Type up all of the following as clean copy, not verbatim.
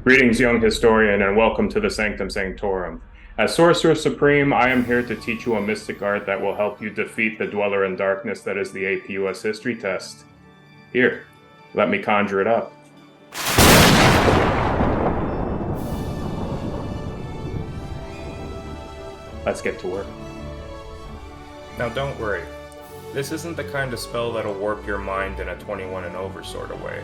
Greetings, young historian, and welcome to the Sanctum Sanctorum. As Sorcerer Supreme, I am here to teach you a mystic art that will help you defeat the dweller in darkness that is the APUS history test. Here, let me conjure it up. Let's get to work. Now don't worry, this isn't the kind of spell that'll warp your mind in a 21 and over sort of way,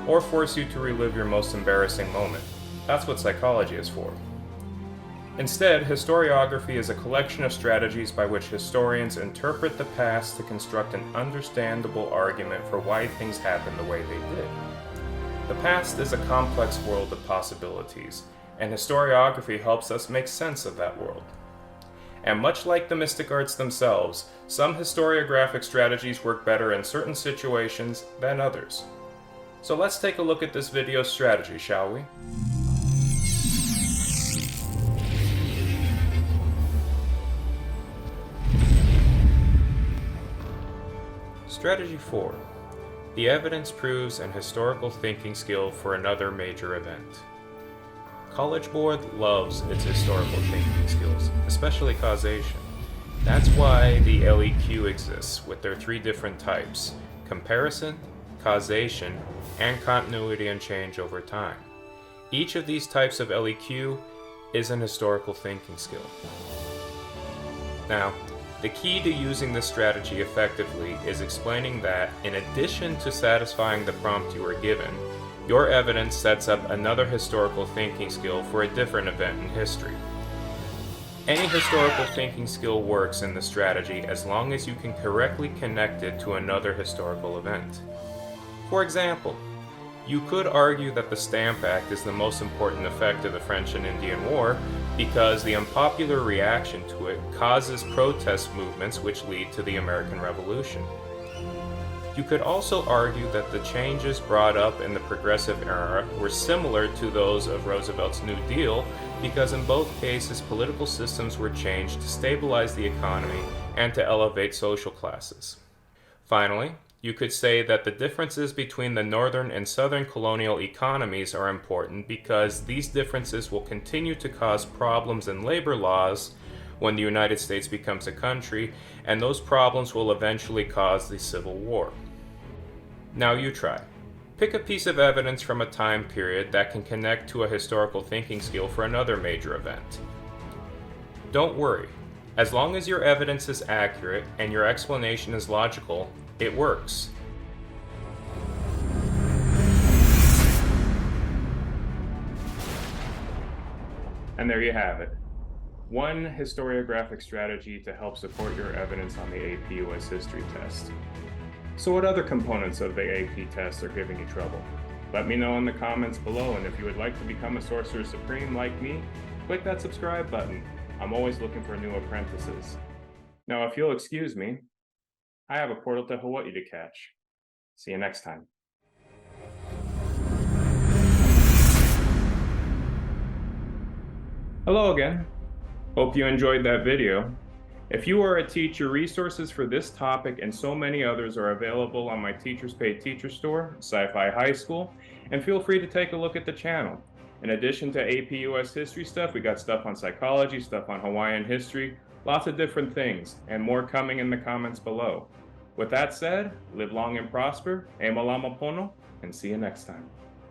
or force you to relive your most embarrassing moment. That's what psychology is for. Instead, historiography is a collection of strategies by which historians interpret the past to construct an understandable argument for why things happened the way they did. The past is a complex world of possibilities, and historiography helps us make sense of that world. And much like the mystic arts themselves, some historiographic strategies work better in certain situations than others. So let's take a look at this video's strategy, shall we? Strategy 4. The evidence proves an historical thinking skill for another major event. College Board loves its historical thinking skills, especially causation. That's why the LEQ exists, with their three different types: comparison, causation, and continuity and change over time. Each of these types of LEQ is an historical thinking skill. Now, the key to using this strategy effectively is explaining that, in addition to satisfying the prompt you were given, your evidence sets up another historical thinking skill for a different event in history. Any historical thinking skill works in the strategy as long as you can correctly connect it to another historical event. For example, you could argue that the Stamp Act is the most important effect of the French and Indian War because the unpopular reaction to it causes protest movements which lead to the American Revolution. You could also argue that the changes brought up in the Progressive Era were similar to those of Roosevelt's New Deal because in both cases political systems were changed to stabilize the economy and to elevate social classes. Finally, you could say that the differences between the northern and southern colonial economies are important because these differences will continue to cause problems in labor laws when the United States becomes a country, and those problems will eventually cause the Civil War. Now you try. Pick a piece of evidence from a time period that can connect to a historical thinking skill for another major event. Don't worry. As long as your evidence is accurate and your explanation is logical, it works. And there you have it. One historiographic strategy to help support your evidence on the APUS history test. So what other components of the AP test are giving you trouble? Let me know in the comments below, and if you would like to become a Sorcerer Supreme like me, click that subscribe button. I'm always looking for new apprentices. Now, if you'll excuse me, I have a portal to Hawaii to catch. See you next time. Hello again. Hope you enjoyed that video. If you are a teacher, resources for this topic and so many others are available on my Teachers Paid Teacher Store, Sci-Fi High School, and feel free to take a look at the channel. In addition to APUS history stuff, we got stuff on psychology, stuff on Hawaiian history, lots of different things, and more coming in the comments below. With that said, live long and prosper, e malama pono, and see you next time.